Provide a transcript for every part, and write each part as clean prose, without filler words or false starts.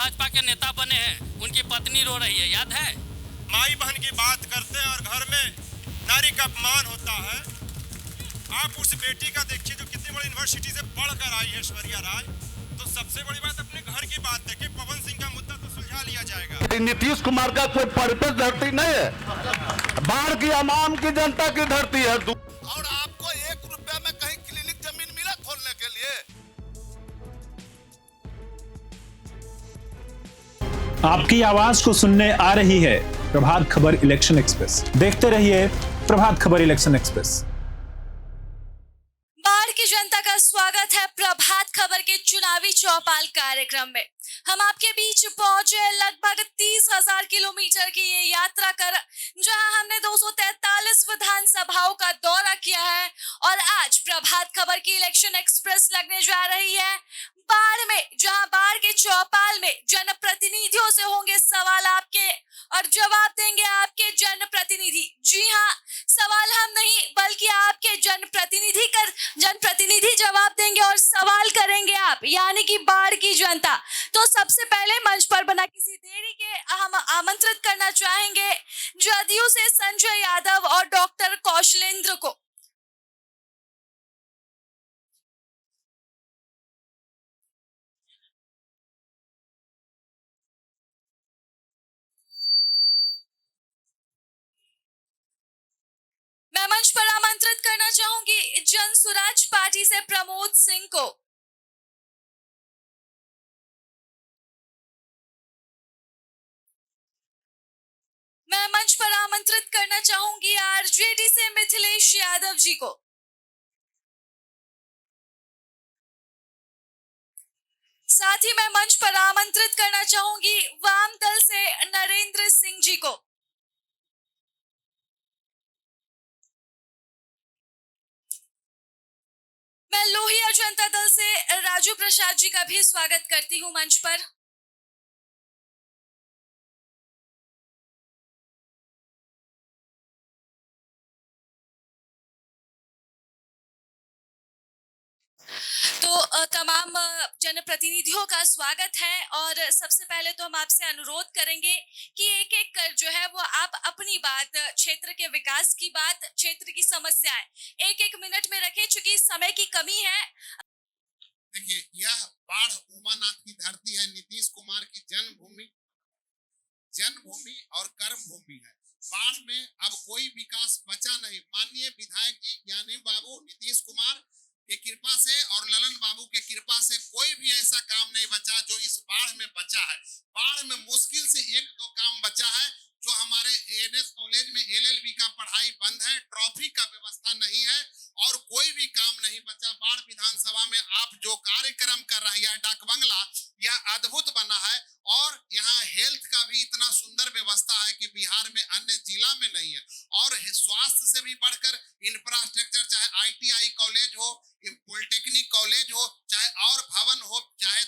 भाजपा के नेता बने हैं, उनकी पत्नी रो रही है, याद है? माई बहन की बात करते हैं और घर में नारी का अपमान होता है। आप उस बेटी का देखिए जो कितनी बड़ी यूनिवर्सिटी से पढ़कर आई है, ऐश्वर्या राय। तो सबसे बड़ी बात अपने घर की बात देखिए, पवन सिंह का मुद्दा तो सुलझा लिया जाएगा। नीतीश कुमार का कोई पर्पस धरती नहीं है, बाढ़ की आवाम की जनता की धरती है। और आपको 1 रुपया में कहीं क्लिनिक जमीन मिला खोलने के लिए? आपकी आवाज को सुनने आ रही है प्रभात खबर इलेक्शन एक्सप्रेस। देखते रहिए प्रभात खबर इलेक्शन एक्सप्रेस। बाढ़ की जनता का स्वागत है प्रभात खबर के चुनावी चौपाल कार्यक्रम में। हम आपके बीच पहुंचे लगभग 30,000 किलोमीटर की ये यात्रा कर, जहां हमने 243 विधानसभाओं का दौरा किया है और आज प्रभात खबर की इलेक्शन एक्सप्रेस लगने जा रही है बाढ़ में, जहां बाढ़ के चौपाल में जनप्रतिनिधियों से होंगे सवाल आपके और जवाब देंगे आपके जनप्रतिनिधि। जी हाँ, सवाल हम नहीं बल्कि आपके जनप्रतिनिधि जवाब देंगे और सवाल करेंगे आप, यानी कि बाढ़ की जनता। तो सबसे पहले मंच पर बना किसी देरी के हम आमंत्रित करना चाहेंगे जदयू से संजय यादव और डॉक्टर कौशलेंद्र को। मैं मंच पर आमंत्रित करना चाहूंगी जन सुराज पार्टी से प्रमोद सिंह को। मैं मंच पर आमंत्रित करना चाहूंगी आरजेडी से मिथिलेश यादव जी को। साथ ही मैं मंच पर आमंत्रित करना चाहूंगी वाम दल से नरेंद्र सिंह जी को। मैं लोहिया जनता दल से राजू प्रसाद जी का भी स्वागत करती हूं मंच पर। तो तमाम जनप्रतिनिधियों का स्वागत है और सबसे पहले तो हम आपसे अनुरोध करेंगे कि एक एक कर जो है वो आप अपनी बात, क्षेत्र के विकास की बात, क्षेत्र की समस्याएं 1-1 मिनट में रखें, चूंकि समय की कमी है। देखिए, यह बाढ़ उमानाथ की धरती है, नीतीश कुमार की जन्मभूमि और कर्मभूमि है। बाढ़ में अब कोई विकास बचा नहीं। माननीय विधायक जी ज्ञानी बाबू नीतीश कुमार की कृपा से और ललन बाबू के कृपा से कोई भी ऐसा काम नहीं बचा जो इस बाढ़ में बचा है। बाढ़ में मुश्किल से 1-2 काम बचा है, जो हमारे एएनएस कॉलेज में एलएलबी का पढ़ाई बंद है, ट्रॉफी का व्यवस्था नहीं है और कोई भी काम नहीं बचा। बाढ़ विधानसभा में आप जो कार्यक्रम कर रही है, डाक बंगला, यह अद्भुत बना है और यहाँ हेल्थ का भी इतना सुंदर व्यवस्था है कि बिहार में अन्य जिला में नहीं है। और स्वास्थ्य से भी बढ़कर इंफ्रास्ट्रक्चर, चाहे आईटीआई कॉलेज हो, पॉलिटेक्निक कॉलेज हो, चाहे और भवन हो, चाहे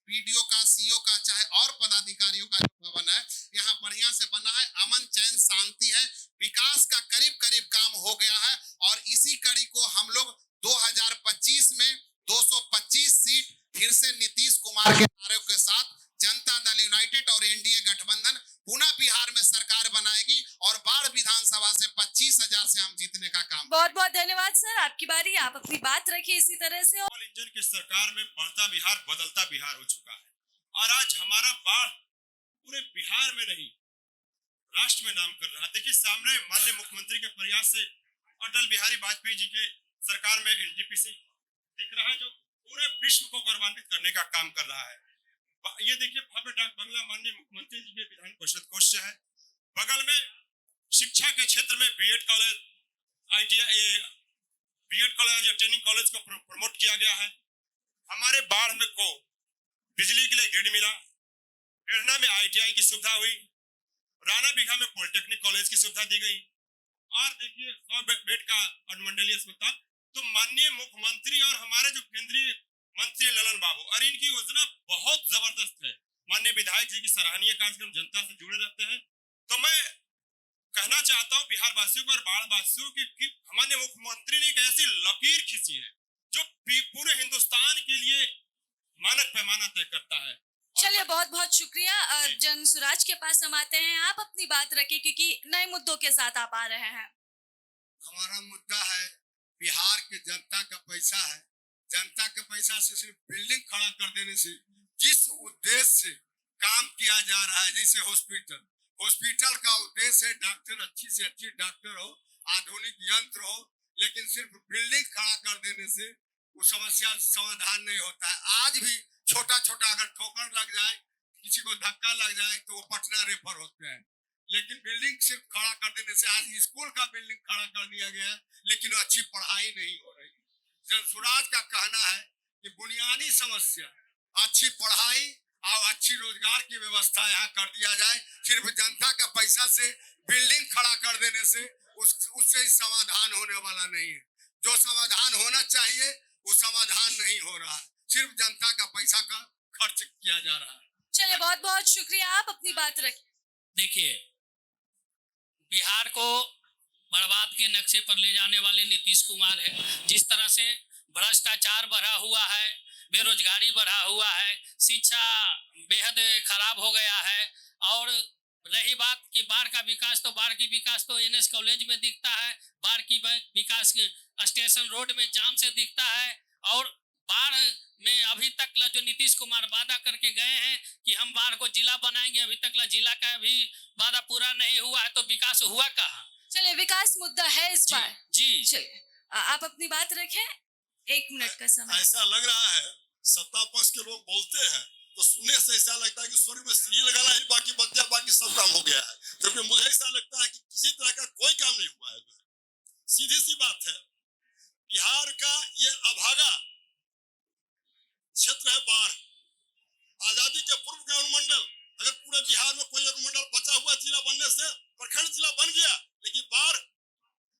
पीडीओ का, सीओ का, चाहे और पदाधिकारियों का जो भवन है, यहाँ बढ़िया से बना है। अमन चैन शांति है, विकास का करीब करीब काम हो गया है और इसी कड़ी को हम लोग 2025 में 225 सीट फिर से नीतीश कुमार के नारे के साथ जनता दल यूनाइटेड और एनडीए गठबंधन पुनः बिहार में सरकार बनाएगी और बाढ़ विधानसभा से 25,000 से हम जीतने का काम। बहुत बहुत धन्यवाद सर, आपकी बारी, आप अपनी बात रखिए इसी तरह से। डबल इंजन की सरकार में बढ़ता बिहार बदलता बिहार हो चुका है और आज हमारा बाढ़ पूरे बिहार में नहीं राष्ट्र में नाम कर रहा है। देखिए सामने माननीय मुख्यमंत्री के प्रयास से अटल बिहारी वाजपेयी जी के सरकार में एनटीपीसी दिख रहा है, जो पूरे विश्व को गौरवान्वित करने का काम कर रहा है। ये देखिए भव्य डाक बंगला माननीय मुख्यमंत्री जी के विधान परिषद कोष से है। बगल में शिक्षा के क्षेत्र में BEd college, ITI, BEd college या ट्रेनिंग कॉलेज को प्रमोट किया गया है। हमारे बाढ़ में को बिजली के लिए ग्रिड मिला, प्रेरणा में आईटीआई की सुविधा हुई, राणा बिघा में पॉलिटेक्निक कॉलेज की सुविधा दी गई और देखिए 100 बेड का अनुमंडलीय अस्पताल। तो माननीय मुख्यमंत्री और हमारे जो केंद्रीय मंत्री ललन बाबू, और इनकी योजना बहुत जबरदस्त है। माननीय विधायक जी की सराहनीय कार्यक्रम जनता से जुड़े रहते हैं। तो मैं कहना चाहता हूँ बिहार वासियों को और बाढ़ वासियों की हमारे मुख्यमंत्री ने एक ऐसी लकीर खींची है जो पूरे हिंदुस्तान के लिए मानक पैमाना तय करता है। चलिए बहुत बहुत शुक्रिया। जन सुराज के पास हम आते हैं, आप अपनी बात रखें क्योंकि नए मुद्दों के साथ आप आ रहे हैं। हमारा मुद्दा है बिहार के जनता का पैसा है। जनता के पैसा से सिर्फ बिल्डिंग खड़ा कर देने से जिस उद्देश्य से काम किया जा रहा है, जैसे हॉस्पिटल का उद्देश्य है डॉक्टर अच्छी से अच्छी डॉक्टर हो, आधुनिक यंत्र हो, लेकिन सिर्फ बिल्डिंग खड़ा कर देने से वो समस्या समाधान नहीं होता है। आज भी छोटा छोटा अगर ठोकर लग जाए, किसी को धक्का लग जाए तो वो पटना रेफर होते हैं, लेकिन बिल्डिंग सिर्फ खड़ा कर देने से, आज स्कूल का बिल्डिंग खड़ा कर दिया गया है लेकिन अच्छी पढ़ाई नहीं हो रही। जनसुराज का कहना है कि बुनियादी समस्या अच्छी पढ़ाई और अच्छी रोजगार की व्यवस्था यहाँ कर दिया जाए। सिर्फ जनता का पैसा से बिल्डिंग खड़ा कर देने से उससे समाधान होने वाला नहीं है। जो समाधान होना चाहिए वो समाधान नहीं हो रहा है, सिर्फ जनता का पैसा का खर्च किया जा रहा है। चलिए बहुत बहुत शुक्रिया, आप अपनी बात रखें। देखिए, बिहार को बर्बाद के नक्शे पर ले जाने वाले नीतीश कुमार है। जिस तरह से भ्रष्टाचार बढ़ा हुआ है, बेरोजगारी बढ़ा हुआ है, शिक्षा बेहद खराब हो गया है, और रही बात कि बाढ़ का विकास, तो बाढ़ की विकास तो एनएस कॉलेज में दिखता है, बाढ़ की विकास स्टेशन रोड में जाम से दिखता है, और बाढ़ में अभी तक जो नीतीश कुमार वादा करके गए हैं कि हम बाढ़ को जिला बनाएंगे, अभी तक जिला का भी वादा पूरा नहीं हुआ है, तो विकास हुआ कहाँ? चलिए, विकास मुद्दा है इस बार। जी चलिए आप अपनी बात रखें, 1 मिनट का समय। ऐसा लग रहा है सत्ता पक्ष के लोग बोलते हैं तो सुनने से ऐसा लगता है कि स्वर्ग में सीढ़ी लगाना ही बाकी बच गया, बाकी सब काम हो गया है, जबकि मुझे ऐसा लगता है कि किसी तरह का कोई काम नहीं हुआ है। सीधी सी बात है, बिहार का ये अभागा क्षेत्र है बाढ़। आजादी के पूर्व के अनुमंडल, अगर पूरे बिहार में कोई अनुमंडल बचा हुआ जिला बनने से प्रखंड जिला बन गया, लेकिन बाढ़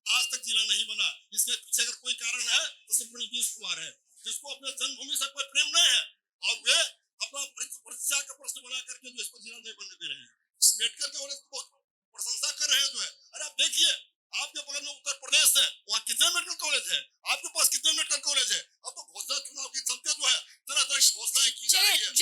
आज तक जिला नहीं बना। इसके पीछे अगर कोई कारण है तो सिर्फ नीतीश कुमार है, जिसको अपने जन्मभूमि से कोई प्रेम नहीं है, और वे अपना प्रतिष्ठा का प्रश्न बना करके जो इसको जिला नहीं बनने दे रहे हैं। मेडिकल कॉलेज की बहुत प्रशंसा कर रहे हैं जो है। अरे आप देखिए, आपके बगल में उत्तर प्रदेश है, वहाँ कितने मेडिकल कॉलेज है, आपके पास कितने मेडिकल कॉलेज है। अब तो घोषणा चुनाव की चलते जो है तरह तरह की घोषणाएं की जा रही है।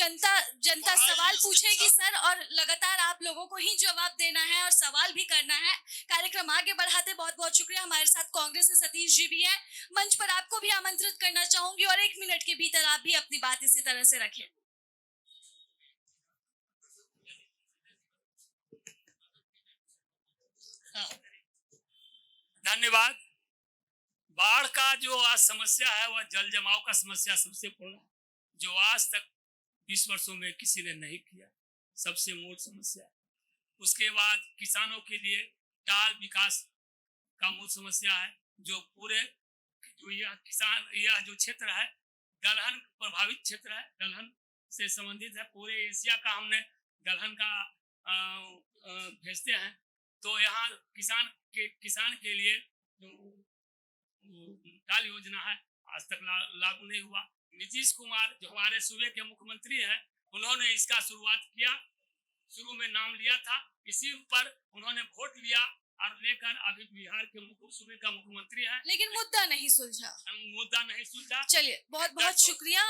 जनता सवाल पूछेगी सर, और लगातार आप लोगों को ही जवाब देना है और सवाल भी करना है। कार्यक्रम आगे बढ़ाते बहुत बहुत शुक्रिया। हमारे साथ कांग्रेस से सतीश जी भी हैं, मंच पर आपको भी आमंत्रित करना चाहूंगी, और 1 मिनट के भीतर आप भी अपनी बात इसी तरह से रखें। धन्यवाद। बाढ़ का जो आज समस्या है वह जल जमाव का समस्या सबसे बड़ा, जो आज तक 20 वर्षों में किसी ने नहीं किया, सबसे मूल समस्या। उसके बाद किसानों के लिए टाल विकास का मूल समस्या है, जो पूरे जो यह जो क्षेत्र है दलहन प्रभावित क्षेत्र है, दलहन से संबंधित है। पूरे एशिया का हमने दलहन का भेजते हैं, तो यहाँ किसान के लिए टाल योजना है, आज तक लागू नहीं हुआ। नीतीश कुमार जो हमारे सूबे के मुख्यमंत्री हैं, उन्होंने इसका शुरुआत किया, शुरू में नाम लिया था, इसी पर उन्होंने वोट लिया और लेकर अभी बिहार के सूबे का मुख्यमंत्री है, लेकिन मुद्दा नहीं सुलझा। चलिए बहुत बहुत शुक्रिया।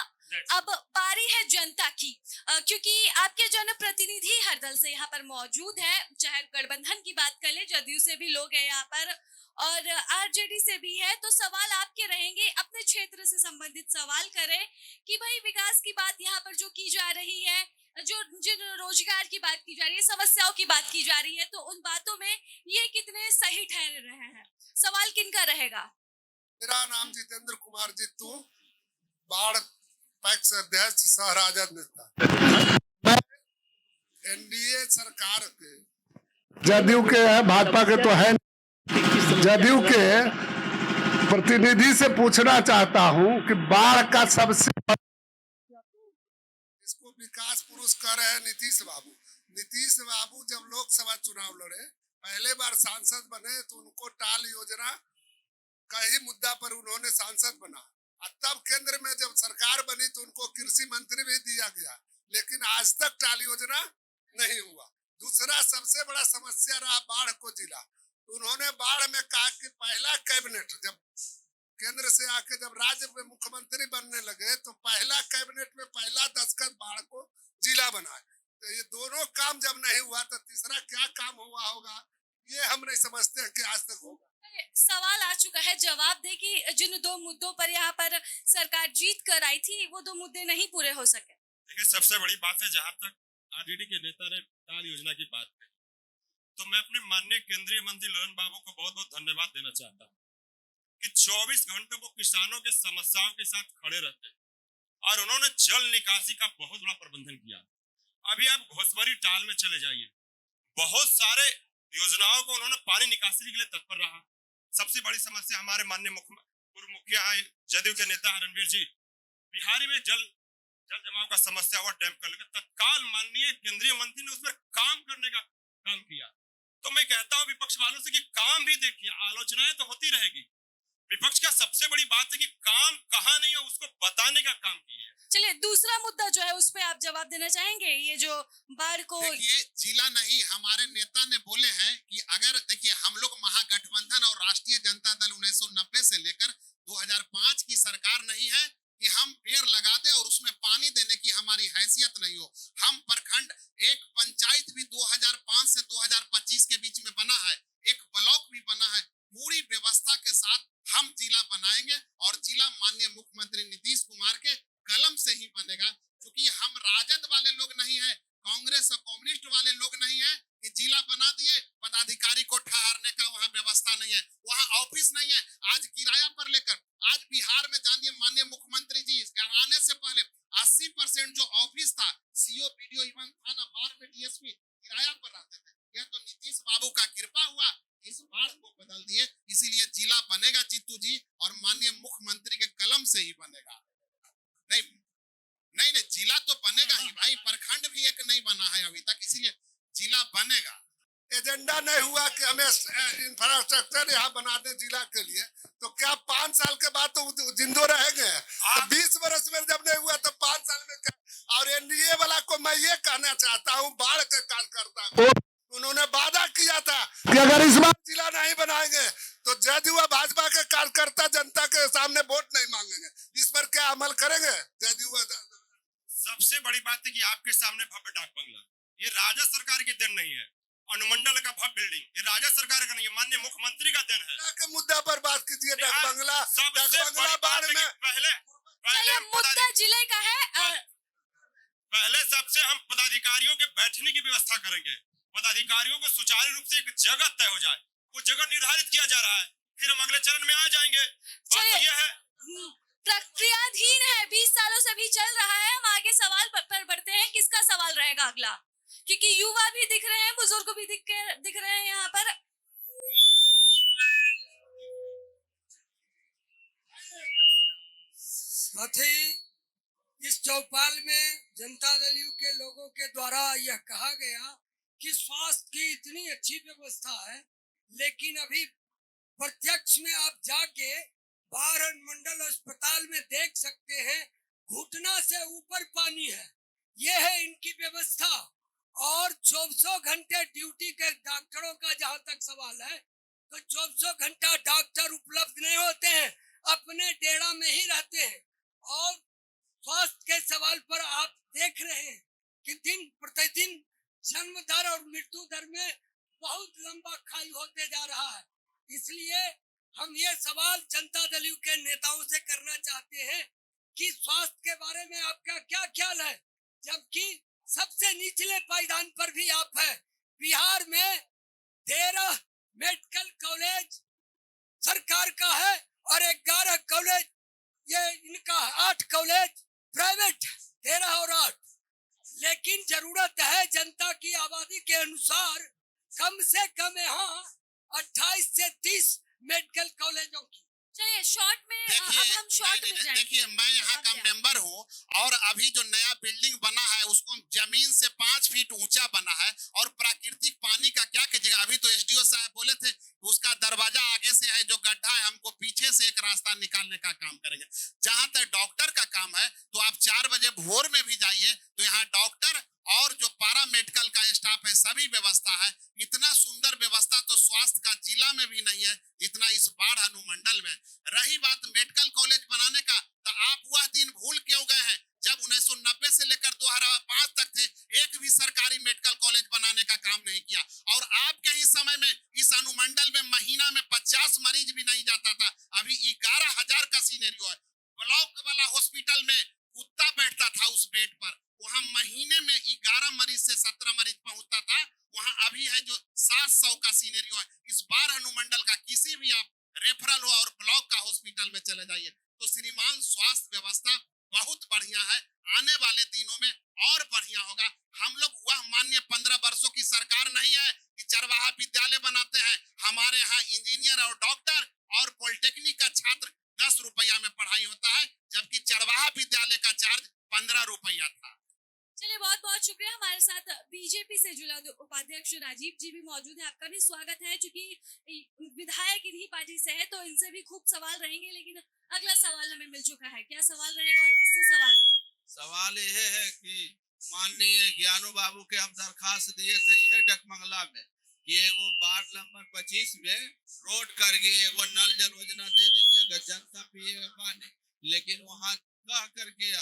अब बारी है जनता की, क्योंकि आपके जनप्रतिनिधि हर दल से यहाँ पर मौजूद है, चाहे गठबंधन की बात कर ले, जदयू से भी लोग हैं यहाँ पर और आरजेडी से भी है, तो सवाल आपके रहेंगे। अपने क्षेत्र से संबंधित सवाल करें कि भाई विकास की बात यहाँ पर जो की जा रही है, जो जिन रोजगार की बात की जा रही है, समस्याओं की बात की जा रही है, तो उन बातों में ये कितने सही ठहर रहे हैं? सवाल किनका रहेगा? मेरा नाम जितेंद्र कुमार जित्तू, बाढ़ पैक्स अध्यक्ष सह राजद नेता। एनडीए सरकार के, जदयू के है, भाजपा के तो है, जदयू के प्रतिनिधि से पूछना चाहता हूं कि बाढ़ का सबसे इसको विकास पुरुष कर रहे हैं नीतीश बाबू। नीतीश बाबू जब लोकसभा चुनाव लड़े, पहले बार सांसद बने, तो उनको टाल योजना का ही मुद्दा पर उन्होंने सांसद बना, और तब केंद्र में जब सरकार बनी तो उनको कृषि मंत्री भी दिया गया, लेकिन आज तक टाल योजना नहीं हुआ। दूसरा सबसे बड़ा समस्या रहा बाढ़ को जिला। उन्होंने बाढ़ में कहा कि पहला कैबिनेट जब केंद्र से आके जब राज्य में मुख्यमंत्री बनने लगे, तो पहला कैबिनेट में पहला दस्तखत बाढ़ को जिला जिला बनाए। तो ये दोनों काम जब नहीं हुआ तो तीसरा क्या काम हुआ होगा, ये हम नहीं समझते हैं कि आज तक होगा। सवाल आ चुका है, जवाब दे कि जिन दो मुद्दों पर यहाँ पर सरकार जीत कर आई थी वो दो मुद्दे नहीं पूरे हो सके। देखिए, सबसे बड़ी बात है, जहां तक आरजेडी के नेता ने टाल योजना की बात कही, तो मैं अपने माननीय केंद्रीय मंत्री ललन बाबू को बहुत बहुत धन्यवाद देना चाहता हूँ कि 24 घंटे वो किसानों के समस्याओं के साथ खड़े रहते और उन्होंने जल निकासी का बहुत बड़ा प्रबंधन किया। अभी आप घोसवरी टाल में चले जाइए, बहुत सारे योजनाओं को उन्होंने पानी निकासी के लिए तत्पर रहा। सबसे बड़ी समस्या हमारे माननीय पूर्व मुखिया है, जदयू के नेता रणवीर जी, बिहारी में जल जमाव का समस्या हुआ, डैम कर लेकर तत्काल माननीय केंद्रीय मंत्री ने उस पर काम करने का काम किया। तो मैं कहता हूं विपक्ष वालों से कि काम भी देखिए, आलोचनाएं तो होती रहेगी, विपक्ष का सबसे बड़ी बात है कि काम कहाँ नहीं है उसको बताने का काम किया। चलिए, दूसरा मुद्दा जो है उस पे आप जवाब देना चाहेंगे? ये जो बाढ़ को, देखिए, जिला नहीं, हमारे नेता ने बोले हैं कि अगर देखिए हम लोग महागठबंधन और राष्ट्रीय जनता दल 1990 से लेकर 2005 की सरकार नहीं है कि हम पेड़ लगा दे और उसमें पानी देने की हमारी हैसियत नहीं हो। हम प्रखंड, एक पंचायत भी 2005 से 2025 के बीच में बना है, एक ब्लॉक भी बना है, पूरी व्यवस्था के साथ हम जिला बनाएंगे और जिला माननीय मुख्यमंत्री नीतीश कुमार के कलम से ही बनेगा। क्योंकि हम राजद वाले लोग नहीं है, कांग्रेस और कम्युनिस्ट वाले लोग नहीं है कि जिला बना दिए, पदाधिकारी को ठहरने का वहाँ व्यवस्था नहीं है, वहाँ ऑफिस नहीं है। आज किराया पर लेकर, आज बिहार में जानिए माननीय मुख्यमंत्री जी आने से पहले 80% जो ऑफिस था, सीओ, पीडीओ, इवन थाना, बाढ़ में डीएसपी किराया पर रहते थे। यह तो नीतीश बाबू का कृपा हुआ, इस बाढ़ को बदल दिए, इसीलिए जिला बनेगा जीतू जी, और माननीय मुख्यमंत्री के कलम से ही बनेगा। नहीं, जिला तो बनेगा ही भाई, प्रखंड भी एक नहीं बना है अभी तक, इसीलिए जिला बनेगा। एजेंडा नहीं हुआ कि हमें इंफ्रास्ट्रक्चर यहाँ बना दे जिला के लिए, तो क्या 5 साल के बाद तो जिंदो रहेंगे? 20 वर्ष में जब नहीं हुआ तो 5 साल में क्या? और एनडीए वाला को मैं ये कहना चाहता हूँ, बाढ़ के कार्यकर्ता को, उन्होंने वादा किया था कि अगर इस बार जिला नहीं बनाएंगे तो जदयू व भाजपा के कार्यकर्ता जनता के सामने वोट नहीं मांगेंगे। इस पर क्या अमल करेंगे जदयू? सबसे बड़ी बात है कि आपके सामने भव्य डाक बंगला, ये राज्य सरकार की देन नहीं है। अनुमंडल का भव्य बिल्डिंग, ये राज्य सरकार का नहीं है, माननीय मुख्यमंत्री का देन है। के मुद्दा पर बात कीजिए। डाक बंगला बाढ़ में पहले मुद्दा जिले का है। पहले सबसे हम पदाधिकारियों के बैठने की व्यवस्था करेंगे, पदाधिकारियों को सुचारू रूप से एक जगह तय हो जाए, वो जगह निर्धारित किया जा रहा है, फिर हम अगले चरण में आ जाएंगे। बात यह है, प्रक्रियाधीन है, 20 सालों से भी चल रहा है। हम आगे सवाल पर बढ़ते हैं, किसका सवाल रहेगा अगला? क्योंकि युवा भी दिख रहे हैं, बुजुर्ग भी दिख रहे हैं यहाँ पर। साथी, इस चौपाल में जनता दल यू के लोगों के द्वारा यह कहा गया कि स्वास्थ्य की इतनी अच्छी व्यवस्था है, लेकिन अभी प्रत्यक्ष में आप जाके बाढ़ मंडल अस्पताल में देख सकते हैं, घुटना से ऊपर पानी है। यह है इनकी व्यवस्था। और 24 घंटे ड्यूटी के डॉक्टरों का जहां तक सवाल है, तो 24 घंटा डॉक्टर उपलब्ध नहीं होते हैं, अपने डेरा में ही रहते हैं। और स्वास्थ्य के सवाल पर आप देख रहे हैं कि दिन प्रतिदिन जन्म दर और मृत्यु दर में बहुत लंबा खाई होते जा रहा है। इसलिए हम ये सवाल जनता दल यू के नेताओं से करना चाहते हैं कि स्वास्थ्य के बारे में आपका क्या ख्याल है, जबकि सबसे निचले पायदान पर भी आप है। बिहार में 13 मेडिकल कॉलेज सरकार का है और 11 कॉलेज, ये इनका 8 कॉलेज प्राइवेट, 13 और 8। लेकिन जरूरत है जनता की आबादी के अनुसार कम से कम यहाँ 28 से 30 मेडिकल कॉलेजों की। चलिए शॉर्ट में, अब हम शॉर्ट में जाएंगे। देखिए, मैं यहाँ का मेंबर हूँ और अभी जो नया बिल्डिंग बना है उसको जमीन से 5 फीट ऊंचा बना है, और प्राकृतिक पानी का क्या कीजिएगा। अभी तो एसडीओ साहब बोले थे उसका दरवाजा आगे से है, जो गड्ढा है हमको पीछे से एक रास्ता निकालने का काम करेंगे। जहां तक डॉक्टर का काम है, तो आप 4 बजे भोर में भी जाइए तो यहाँ डॉक्टर और जो पारा मेडिकल का स्टाफ है सभी व्यवस्था है। इतना सुंदर व्यवस्था तो स्वास्थ्य का जिला में भी नहीं है जितना इस बाढ़ अनुमंडल में। रही बात मेडिकल कॉलेज बनाने का, तो आप वह दिन भूल क्यों गए हैं जब 1990 से लेकर 2005 तक थे, सरकारी मेडिकल कॉलेज बनाने का काम नहीं किया। और आपके ही समय में इस अनुमंडल में महीना में 50 मरीज भी नहीं जाता था, अभी 11,000 का सीनेरियो है। ब्लॉक वाला हॉस्पिटल में कुत्ता बैठता था उस बेड पर, वहां महीने में 11 मरीज से 17 मरीज पहुंचता था, वहां अभी है जो 700 का सीनेरियो है। इस बार अनुमंडल का किसी भी आप रेफरल हो और ब्लॉक का हॉस्पिटल में चले जाइए तो श्रीमान स्वास्थ्य व्यवस्था बहुत बढ़िया है, आने वाले दिनों में और बढ़िया होगा। हम लोग वह माननीय 15 वर्षों की सरकार नहीं है कि चरवाहा विद्यालय बनाते हैं। हमारे यहाँ इंजीनियर और डॉक्टर और पॉलिटेक्निक का छात्र 10 रुपया में पढ़ाई होता है, जबकि चरवाहा विद्यालय का चार्ज 15 रुपया था। चलिए बहुत बहुत शुक्रिया। हमारे साथ बीजेपी से जिला उपाध्यक्ष राजीव जी भी मौजूद है, आपका भी स्वागत है। चूंकि विधायक इन्हीं पार्टी से है तो इनसे भी खूब सवाल रहेंगे, लेकिन अगला सवाल हमें मिल चुका है। क्या सवाल रहेगा और किससे सवाल? सवाल यह है कि माननीय ज्ञानू बाबू के हम दरखास्त दिए थे यह डकमंगला में कि एगो वार्ड नंबर 25 में रोड करके एगो नल जल योजना दे दीजिएगा, जनता पिएगा पानी, लेकिन वहाँ कह करके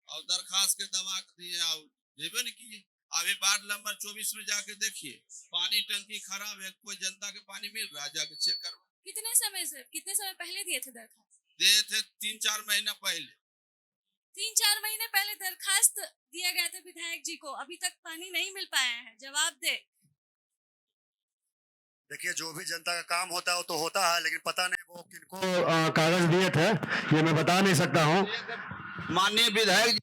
और दरखास्त के दबा दिए और देवे नहीं किए। अभी वार्ड नंबर 24 में जाके देखिए पानी टंकी खराब है, कोई जनता के पानी मिल रहा है, जाके चेक करो। कितने समय पहले दिए थे दरखास्त? दिए थे 3-4 महीना पहले। 3-4 महीने पहले दरखास्त दिया गया था विधायक जी को, अभी तक पानी नहीं मिल पाया है, जवाब दे। देखिए जो भी जनता का काम होता है वो तो होता है, लेकिन पता नहीं वो किनको कागज दिए थे ये मैं बता नहीं सकता हूँ। माननीय विधायक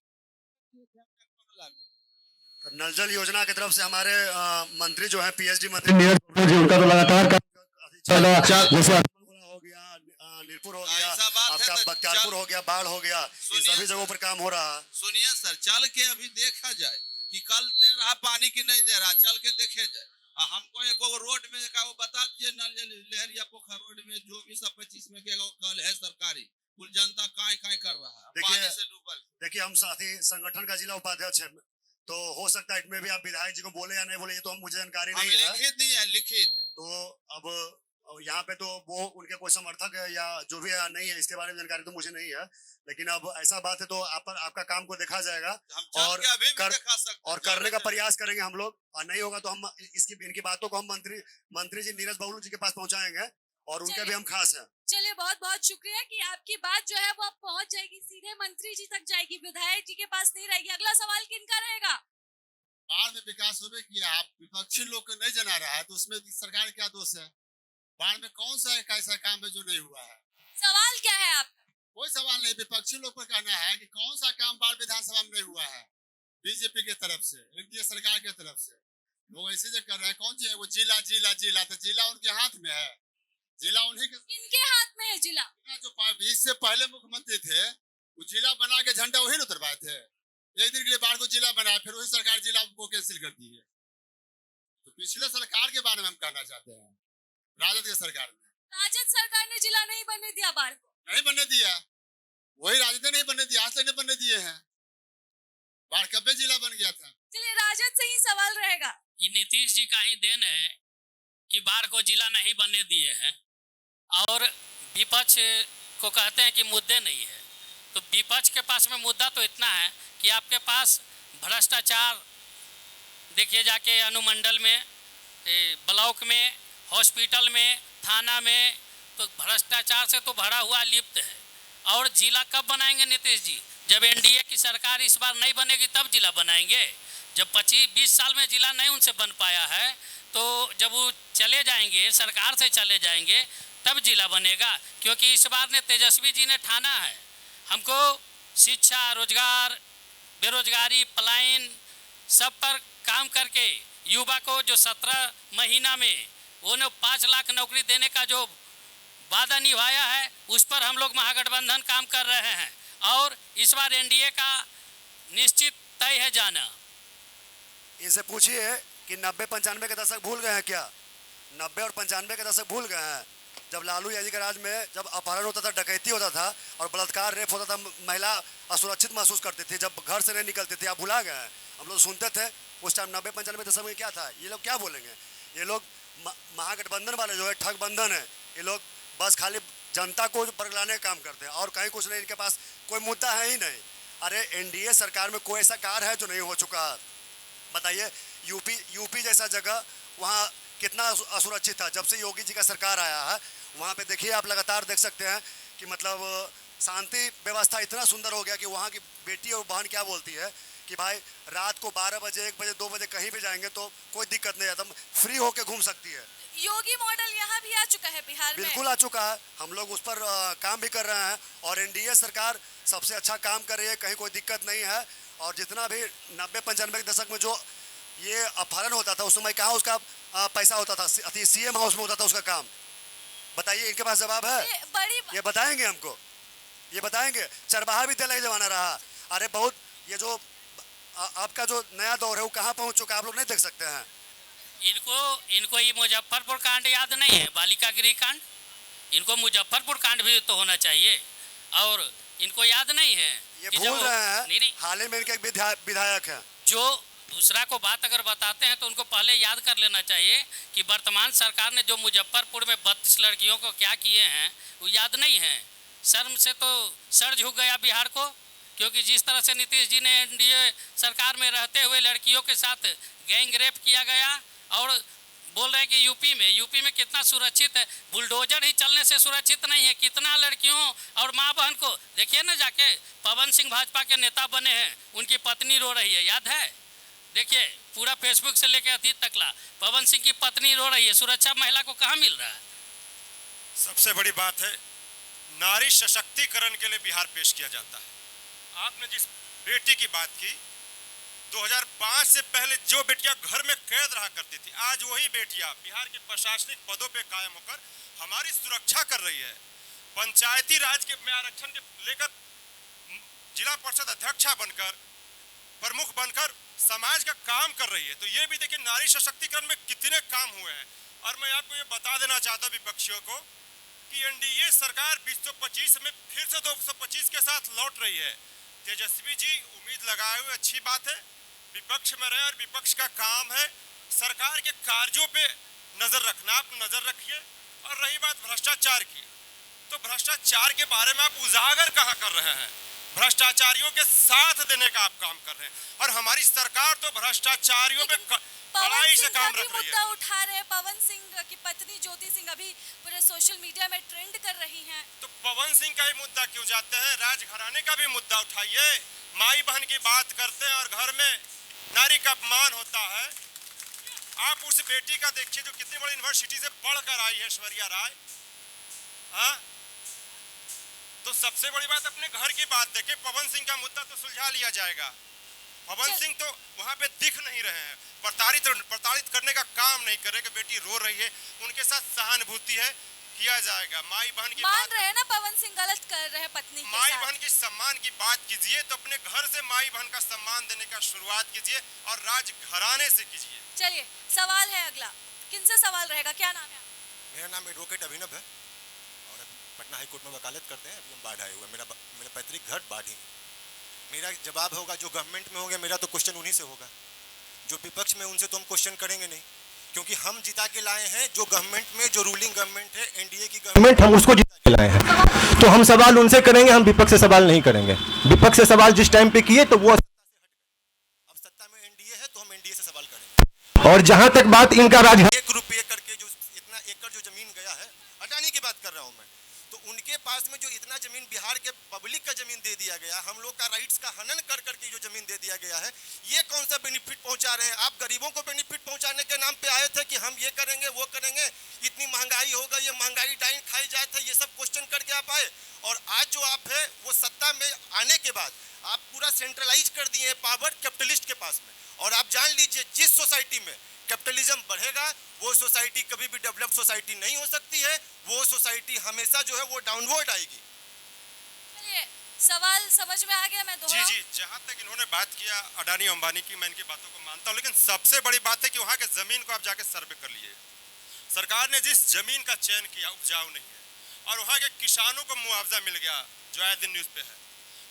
नल जल योजना की तरफ से हमारे मंत्री जो है पीएचडी मंत्री नीरज बाबू जी, उनका तो लगातार जैसे हो गया, नीरपुर हो गया, आपका बख्तियारपुर हो गया, बाढ़ हो गया, इन सभी जगहों पर काम हो रहा है। सुनिए सर, चल के अभी देखा जाए कि कल दे रहा पानी की नहीं दे रहा, चल के देखे जाए। हमको एक रोड में वो बता दीजिए नल जल लहरिया पोखर रोड में जो भी 25 में के कल है सरकारी, कुल जनता काय कर रहा है, पानी से डूबल। देखिए हम साथी संगठन का जिला उपाध्यक्ष है, तो हो सकता है इसमें भी आप विधायक जी को बोले या नहीं बोले ये तो हम मुझे जानकारी नहीं है। लिखित नहीं है, लिखित। तो अब यहाँ पे तो वो उनके कोई समर्थक है या जो भी है नहीं है, इसके बारे में जानकारी तो मुझे नहीं है, लेकिन अब ऐसा बात है तो आपका काम को देखा जाएगा और करने का प्रयास करेंगे हम लोग, और नहीं होगा तो हम इनकी बातों को हम मंत्री जी नीरज बाबू जी के पास पहुंचाएंगे और उनके भी हम खास हैं। चलिए बहुत बहुत शुक्रिया कि आपकी बात जो है वो अब पहुंच जाएगी, सीधे मंत्री जी तक जाएगी, विधायक जी के पास नहीं रहेगी। अगला सवाल किनका रहेगा? बाढ़ में विकास होने की आप विपक्षी लोग को नहीं जना रहा है तो उसमें सरकार क्या दोष है? बाढ़ में कौन सा एक ऐसा काम है जो नहीं हुआ है? सवाल क्या है आपका? कोई सवाल नहीं, विपक्षी लोग पर कहना है कि कौन सा काम बाढ़ विधानसभा में नहीं हुआ है। बीजेपी की तरफ से, एनडीए सरकार की तरफ से लोग ऐसे जो कर रहे हैं, कौन सी है वो जिला तो जिला उनके हाथ में है, जिला उन्हीं के इनके हाथ में है। जिला जो 20 से पहले मुख्यमंत्री थे वो जिला बना के झंडा वही उतरवाए थे, एक दिन के लिए बाढ़ को जिला बनाया, फिर वही सरकार जिला को कैंसिल कर दी है। तो पिछले सरकार के बारे में हम कहना चाहते हैं, राजद की सरकार ने, राजद सरकार ने जिला नहीं बनने दिया, बाढ़ को नहीं बनने दिया, वही राजद ने नहीं बनने दिया, आज तक नहीं बनने दिए हैं। बाढ़ कब जिला बन गया था? चलिए राजद से ही सवाल रहेगा। ये नीतीश जी का ही देन है कि बाढ़ को जिला नहीं बनने दिए हैं, और विपक्ष को कहते हैं कि मुद्दे नहीं है। तो विपक्ष के पास में मुद्दा तो इतना है कि आपके पास भ्रष्टाचार देखिए जाके अनुमंडल में, ब्लॉक में, हॉस्पिटल में, थाना में, तो भ्रष्टाचार से तो भरा हुआ लिप्त है। और जिला कब बनाएंगे नीतीश जी? जब एनडीए की सरकार इस बार नहीं बनेगी तब जिला बनाएंगे। जब 25-20 साल में जिला नहीं उनसे बन पाया है तो जब वो चले जाएंगे, सरकार से चले जाएंगे, तब जिला बनेगा। क्योंकि इस बार ने तेजस्वी जी ने ठाना है हमको शिक्षा, रोजगार, बेरोजगारी, पलायन सब पर काम करके युवा को जो 17 महीना में उन्हें 5 लाख नौकरी देने का जो वादा निभाया है उस पर हम लोग महागठबंधन काम कर रहे हैं। और इस बार एनडीए का निश्चित तय है जाना। इनसे पूछिए कि 90-95 के दशक भूल गए हैं क्या? 90 और 95 के दशक भूल गए हैं, जब लालू यादव के राज में जब अपहरण होता था, डकैती होता था और बलात्कार, रेप होता था, महिला असुरक्षित महसूस करती थी, जब घर से नहीं निकलती थी। आप भुला गए हैं? हम लोग सुनते थे उस टाइम 90-95 दशक में क्या था। ये लोग क्या बोलेंगे? ये लोग महागठबंधन वाले जो है ठग बंधन है, ये लोग बस खाली जनता को बरगलाने का काम करते हैं और कहीं कुछ नहीं, इनके पास कोई मुद्दा है ही नहीं। अरे एनडीए सरकार में कोई ऐसा कार्य है जो नहीं हो चुका? बताइए यूपी जैसा जगह वहाँ कितना असुरक्षित था। जब से योगी जी का सरकार आया है वहाँ पे देखिए, आप लगातार देख सकते हैं कि मतलब शांति व्यवस्था इतना सुंदर हो गया कि वहाँ की बेटी और बहन क्या बोलती है कि भाई रात को 12 बजे 1 बजे 2 बजे कहीं भी जाएंगे तो कोई दिक्कत नहीं, एकदम फ्री होके घूम सकती है। योगी मॉडल यहाँ भी आ चुका है बिहार में। बिल्कुल आ चुका है, हम लोग उस पर काम भी कर रहे हैं और एनडीए सरकार सबसे अच्छा काम कर रही है, कहीं कोई दिक्कत नहीं है। और जितना भी 90-95 के दशक में जो ये अपहरण होता था उस समय कहाँ उसका पैसा होता था, सीएम हाउस में होता था उसका काम। बताइए, इनके पास जवाब है? ये बताएंगे हमको, ये बताएंगे। चरवाहा भी तेल का जमाना रहा। अरे बहुत, ये जो आपका जो नया दौर है वो कहाँ पहुँच चुका है आप लोग नहीं देख सकते हैं। इनको ये मुजफ्फरपुर कांड याद नहीं है, बालिका गृह कांड। इनको मुजफ्फरपुर कांड भी तो होना चाहिए और इनको याद नहीं है। ये भूल रहे हैं। नहीं। हाल ही में इनके एक विधायक हैं जो दूसरा को बात अगर बताते हैं तो उनको पहले याद कर लेना चाहिए कि वर्तमान सरकार ने जो मुजफ्फरपुर में 32 लड़कियों को क्या किए हैं वो याद नहीं है। शर्म से तो सर झुक गया बिहार को, क्योंकि जिस तरह से नीतीश जी ने एनडीए सरकार में रहते हुए लड़कियों के साथ गैंग रेप किया गया और बोल रहे हैं कि यूपी में कितना सुरक्षित है। बुलडोजर ही चलने से सुरक्षित नहीं है। कितना लड़कियों और माँ बहन को देखिए ना, जाके पवन सिंह भाजपा के नेता बने हैं, उनकी पत्नी रो रही है, याद है? देखिए पूरा फेसबुक से लेकर अतीत तकला पवन सिंह की पत्नी रो रही है। सुरक्षा महिला को कहाँ मिल रहा है? सबसे बड़ी बात है, नारी सशक्तिकरण के लिए बिहार पेश किया जाता है। आपने जिस बेटी की बात की, 2005 से पहले जो बेटियां घर में कैद रहा करती थी, आज वही बेटियां बिहार के प्रशासनिक पदों पे कायम होकर हमारी सुरक्षा कर रही है। पंचायती राज के में आरक्षण के लेकर जिला परिषद अध्यक्षा बनकर, प्रमुख बनकर समाज का काम कर रही है। तो ये भी देखिए नारी सशक्तिकरण में कितने काम हुए हैं। और मैं आपको ये बता देना चाहता हूँ विपक्षियों को कि एनडीए सरकार 225 में फिर से 225 के साथ लौट रही है। तेजस्वी जी उम्मीद लगाए हुए अच्छी बात है, विपक्ष में रहे और विपक्ष का काम है सरकार के कार्यों पे नजर रखना। आप नजर रखिए। और रही बात भ्रष्टाचार की, तो भ्रष्टाचार के बारे में आप उजागर कहाँ कर रहे हैं? भ्रष्टाचारियों के साथ देने का आप काम कर रहे हैं और हमारी सरकार तो भ्रष्टाचारियों पे कड़ाई से काम रख रही है। मुद्दा उठा रहे हैं। पवन सिंह की पत्नी ज्योति सिंह अभी पूरे सोशल मीडिया में ट्रेंड कर रही हैं। तो पवन सिंह का ही मुद्दा क्यों जाते हैं? राजघराने का भी मुद्दा उठाइए। माई बहन की बात करते हैं और घर में नारी का अपमान होता है। आप उस बेटी का देखिए जो कितनी बड़ी यूनिवर्सिटी से पढ़कर आई है, ऐश्वर्या राय। हाँ, तो सबसे बड़ी बात अपने घर की बात देखें। पवन सिंह का मुद्दा तो सुलझा लिया जाएगा। पवन सिंह तो वहां पे दिख नहीं रहे हैं, प्रताड़ित करने का काम नहीं कर रहे कि बेटी रो रही है, उनके साथ सहानुभूति है, किया जाएगा। माई बहन की मान रहे हैं ना, पवन सिंह गलत कर रहे हैं पत्नी के साथ। माई बहन की सम्मान की बात कीजिए तो अपने घर से माई बहन का सम्मान देने का शुरुआत कीजिए और राजघराने से कीजिए। चलिए सवाल है अगला, किनसे सवाल रहेगा? क्या नाम है? मेरा नाम एडवोकेट अभिनव है और पटना हाईकोर्ट में वकालत करते हैं। अभी हम बाढ़ आए हुए हैं, मेरा पैतृक घर बाढ़ी। मेरा जवाब होगा जो गवर्नमेंट में होंगे, मेरा तो क्वेश्चन उन्हीं से होगा। जो विपक्ष में उनसे तो हम क्वेश्चन करेंगे नहीं, क्योंकि हम जिता के लाए हैं जो गवर्नमेंट में, जो रूलिंग गवर्नमेंट है एनडीए की गवर्नमेंट, हम उसको जिता के लाए हैं। तो हम सवाल उनसे करेंगे, हम विपक्ष से सवाल नहीं करेंगे। विपक्ष से सवाल जिस टाइम पे किए तो वो अब सत्ता में एनडीए है तो हम एनडीए से सवाल करेंगे। और जहां तक बात इनका राज 1 रुपये करके जो इतना एकड़ जो जमीन गया है, अडानी की बात कर रहा हूं मैं, तो उनके पास में जो इतना जमीन बिहार के पब्लिक का जमीन दे दिया गया, हम लोग का राइट्स का हनन कर करके जो जमीन दे दिया गया है, ये कौन सा बेनिफिट पहुंचा रहे हैं? आप गरीबों को बेनिफिट पहुंचाने के नाम पे आए थे कि हम ये करेंगे वो करेंगे, इतनी महंगाई होगा, ये महंगाई डाइन खाई जाए थे, ये सब क्वेश्चन करके आप आए। और आज जो आप है वो सत्ता में आने के बाद आप पूरा सेंट्रलाइज कर दिए पावर कैपिटलिस्ट के पास में। और आप जान लीजिए जिस सोसाइटी में कैपिटलिज्म बढ़ेगा वो सोसाइटी कभी भी डेवलप सोसाइटी नहीं हो सकती है, वो सोसाइटी हमेशा जो है वो डाउनवर्ड आएगी। चलिए सवाल समझ में आ गया। मैं जी जी, जहाँ तक इन्होंने बात किया अडानी अंबानी की, मैं इनकी बातों को मानता हूँ, लेकिन सबसे बड़ी बात है कि वहाँ के जमीन को आप जाके सर्वे कर लिए। सरकार ने जिस जमीन का चयन किया उपजाऊ नहीं है और वहाँ के किसानों को मुआवजा मिल गया जो आए दिन न्यूज पे है,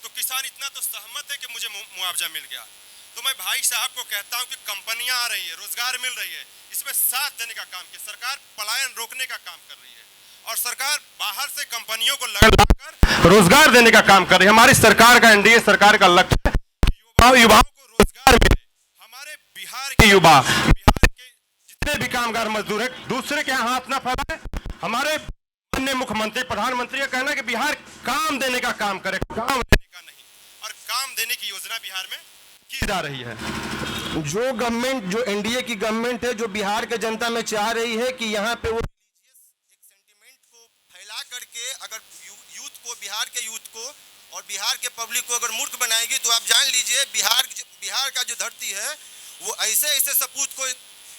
तो किसान इतना तो सहमत है कि मुझे मुआवजा मिल गया। तो मैं भाई साहब को कहता हूं कि कंपनियां आ रही है, रोजगार मिल रही है, इसमें साथ देने का काम किया। सरकार पलायन रोकने का काम कर रही है और सरकार बाहर से कंपनियों को लगाकर रोजगार देने का काम कर रही है। हमारी सरकार का, एनडीए सरकार का लक्ष्य है युवाओं को रोजगार मिले। हमारे हमारे बिहार के युवा, बिहार के जितने भी कामगार मजदूर हैं, दूसरे के हाथ ना फैलाएं। हमारे माननीय मुख्यमंत्री, प्रधानमंत्री का कहना है कि बिहार काम देने का काम करे, काम लेने का नहीं। और काम देने की योजना बिहार में की जा रही है। जो गवर्नमेंट, जो एनडीए की गवर्नमेंट है, जो बिहार के जनता में चाह रही है कि यहाँ पे वो एक सेंटिमेंट को फैला करके अगर यूथ को, बिहार के यूथ को और बिहार के पब्लिक को अगर मूर्ख बनाएगी, तो आप जान लीजिए बिहार का जो धरती है वो ऐसे ऐसे सपूत को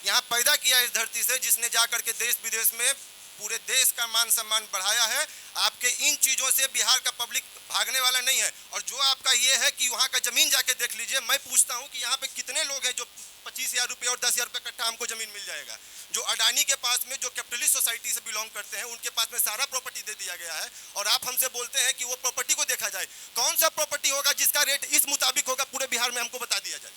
यहाँ पैदा किया इस धरती से, जिसने जा करके देश विदेश में पूरे देश का मान सम्मान बढ़ाया है। आपके इन चीज़ों से बिहार का पब्लिक भागने वाला नहीं है। और जो आपका ये है कि वहाँ का ज़मीन जाके देख लीजिए। मैं पूछता हूँ कि यहाँ पे कितने लोग हैं जो 25,000 रुपये और 10,000 रुपये कट्ठा हमको ज़मीन मिल जाएगा। जो अडानी के पास में, जो कैपिटलिस्ट सोसाइटी से बिलोंग करते हैं, उनके पास में सारा प्रॉपर्टी दे दिया गया है। और आप हमसे बोलते हैं कि वो प्रॉपर्टी को देखा जाए। कौन सा प्रॉपर्टी होगा जिसका रेट इस मुताबिक होगा पूरे बिहार में, हमको बता दिया जाए।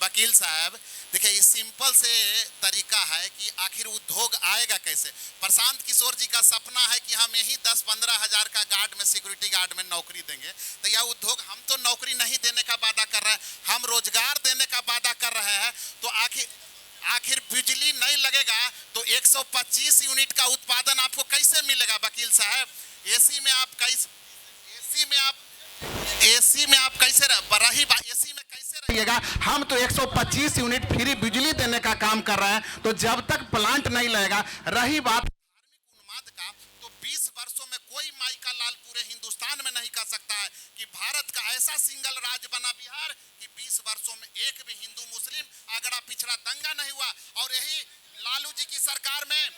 वकील साहब देखिए, ये सिंपल से तरीका है कि आखिर उद्योग आएगा कैसे। प्रशांत किशोर जी का सपना है कि हम यही 10-15 हज़ार का गार्ड में, सिक्योरिटी गार्ड में नौकरी देंगे। तो यह उद्योग, हम तो नौकरी नहीं देने का वादा कर रहे हैं, हम रोजगार देने का वादा कर रहे हैं। तो आखिर बिजली नहीं लगेगा तो 125 यूनिट का उत्पादन आपको कैसे मिलेगा वकील साहब? एसी में आप कैसे रहिएगा? हम तो 125 यूनिट फ्री बिजली देने का काम कर रहे हैं। तो जब तक प्लांट नहीं लगेगा, रही बात धार्मिक उन्माद का, तो 20 वर्षों में कोई माई का लाल पूरे हिंदुस्तान में नहीं कह सकता है कि भारत का ऐसा सिंगल राज्य बना बिहार कि 20 वर्षों में एक भी हिंदू मुस्लिम अगड़ा पिछड़ा दंगा नहीं हुआ। और यही लालू जी की सरकार में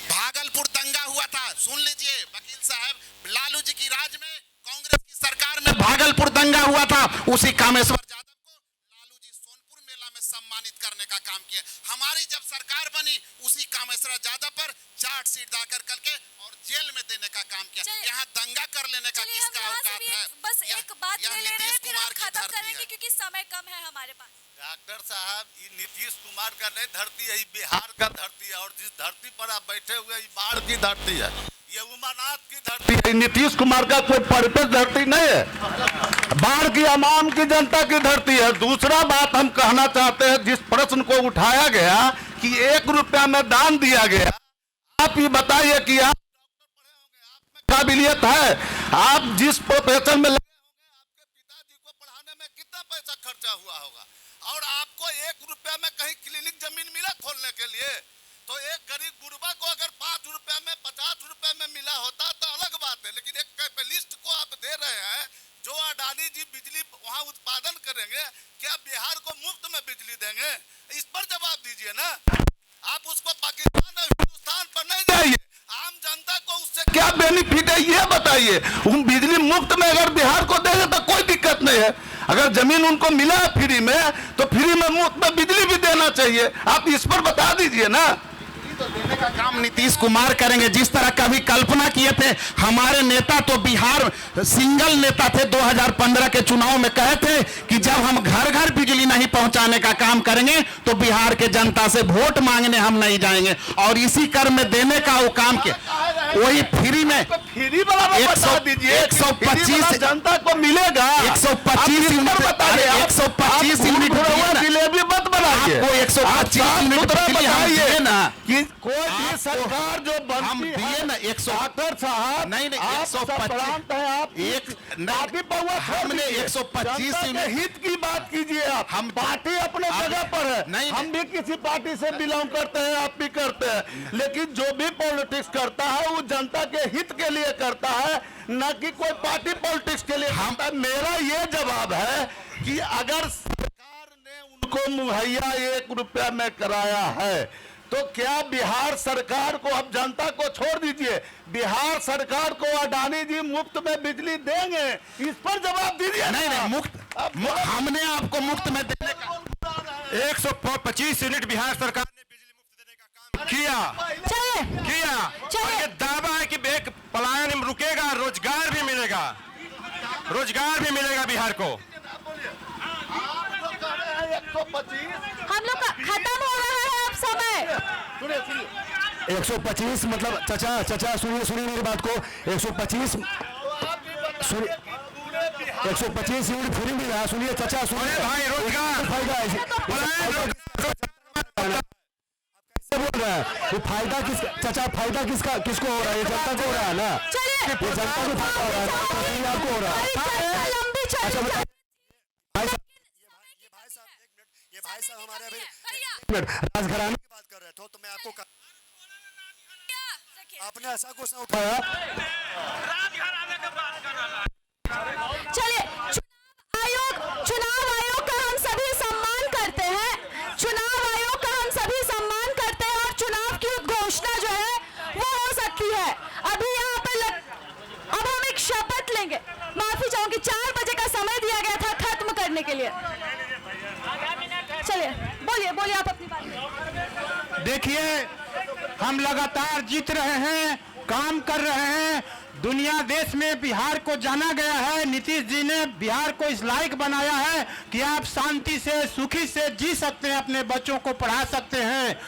भागलपुर दंगा हुआ था। सुन लीजिए वकील साहब, लालू जी की राज में, कांग्रेस की सरकार में भागलपुर दंगा हुआ था। उसी कामेश्वर यादव को लालू जी सोनपुर मेला में सम्मानित करने का काम किया। हमारी जब सरकार बनी, उसी कामेश्वर यादव पर चार्जशीट दाखिल करके और जेल में देने का काम किया। यहाँ दंगा कर लेने का किसका औकात है? बस एक बात ले ले रहे हैं, फिर हम खत्म करेंगे क्योंकि समय कम है हमारे पास। डॉक्टर साहब, ये नीतीश कुमार का नहीं धरती है, ये बिहार का धरती है। और जिस धरती पर आप बैठे हुए, ये बाढ़ की धरती है, ये उमानाथ की धरती है। नीतीश कुमार का कोई परफेक्ट धरती नहीं है, बाढ़ की आवाम की जनता की धरती है। दूसरा बात हम कहना चाहते हैं, जिस प्रश्न को उठाया गया कि 1 रुपया में दान दिया गया, आप ये बताइए कि आप काबिलियत है, आप जिस प्रोफेशन में लगे होंगे, आपके पिताजी को पढ़ाने में कितना पैसा खर्चा हुआ होगा। और आपको 1 रुपया में कहीं क्लिनिक जमीन मिला खोलने के लिए? तो एक गरीब गुरबा को अगर 5 रुपया में, 50 रुपया में मिला होता तो अलग बात है। लेकिन एक कैपिटलिस्ट को आप दे रहे हैं, जो अडानी जी बिजली वहां उत्पादन करेंगे, क्या बिहार को मुफ्त में बिजली देंगे? इस पर जवाब दीजिए ना। आप उसको पाकिस्तान और हिंदुस्तान पर नहीं जाइए, आम जनता को उससे क्या बेनिफिट है ये बताइए। उन बिजली मुफ्त में अगर बिहार को देंगे तो कोई दिक्कत नहीं है। अगर जमीन उनको मिला है फ्री में, तो फ्री में मुफ्त में बिजली भी देना चाहिए। आप इस पर बता दीजिए ना। तो देने का काम नीतीश कुमार करेंगे। जिस तरह कभी कल्पना किए थे हमारे नेता, तो बिहार सिंगल नेता थे 2015 के चुनाव में, कहे थे कि जब हम घर घर बिजली नहीं पहुंचाने का काम करेंगे तो बिहार के जनता से वोट मांगने हम नहीं जाएंगे। और इसी क्रम में देने का वो काम किया। वही फ्री में 125 जनता को मिलेगा, 125 यूनिट जिलेबी मत बनाइए, आपको 125 यूनिट बताइए ना कि कोई भी सरकार जो बनती है ना, 170 साहब नहीं 125 हमने 125 हित की बात कीजिए। आप, हम पार्टी अपने जगह पर है, नहीं हम भी किसी पार्टी से बिलोंग करते हैं, आप भी करते हैं, लेकिन जो भी पॉलिटिक्स करता है वो जनता के हित के लिए करता है, न कि कोई पार्टी पॉलिटिक्स के लिए। मेरा ये जवाब है कि अगर सरकार ने उनको मुहैया 1 रुपया में कराया है, तो क्या बिहार सरकार को, अब जनता को छोड़ दीजिए, बिहार सरकार को अडानी जी मुफ्त में बिजली देंगे? इस पर जवाब दीजिए। नहीं मुफ्त, हमने आपको मुफ्त में देने का 125 यूनिट बिहार सरकार ने बिजली मुफ्त देने का काम किया। और ये दावा है कि एक पलायन रुकेगा, रोजगार भी मिलेगा बिहार को। हम लोग खत्म हो रहा है अब समय। 125 मतलब चाचा सुनिए मेरी बात को। 125 सुनिए, 125 यूनिट फ्री मिल रहा है। सुनिए चाचा, सुनिए भाई, रोजगार फायदा है। कैसे बोल रहा है ये फायदा चाचा, फायदा किसको हो रहा है? ये जनता को हो रहा है ना, ये जनता को फायदा हो रहा है, आपको हो रहा है। ये भाई साहब हमारे अभी राजघराने की बात कर रहे थे, तो मैं आपको आपने ऐसा क्वेश्चन उठाया। चलिए, चुनाव आयोग का हम सभी सम्मान करते हैं, चुनाव आयोग का हम सभी सम्मान करते हैं, और चुनाव की घोषणा जो है वो हो सकती है। अभी यहाँ पर अब हम एक शपथ लेंगे। माफी चाहूंगी, 4 बजे का समय दिया गया था खत्म करने के लिए। चलिए, बोलिए आप अपनी बात। देखिए, हम लगातार जीत रहे हैं, काम कर रहे हैं। दुनिया देश में बिहार को जाना गया है। नीतीश जी ने बिहार को इस लायक बनाया है कि आप शांति से, सुखी से जी सकते हैं, अपने बच्चों को पढ़ा सकते हैं।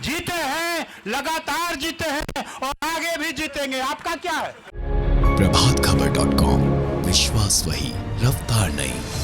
जीते हैं, लगातार जीते हैं और आगे भी जीतेंगे। आपका क्या है? प्रभातखबर.com, विश्वास वही, रफ्तार नहीं।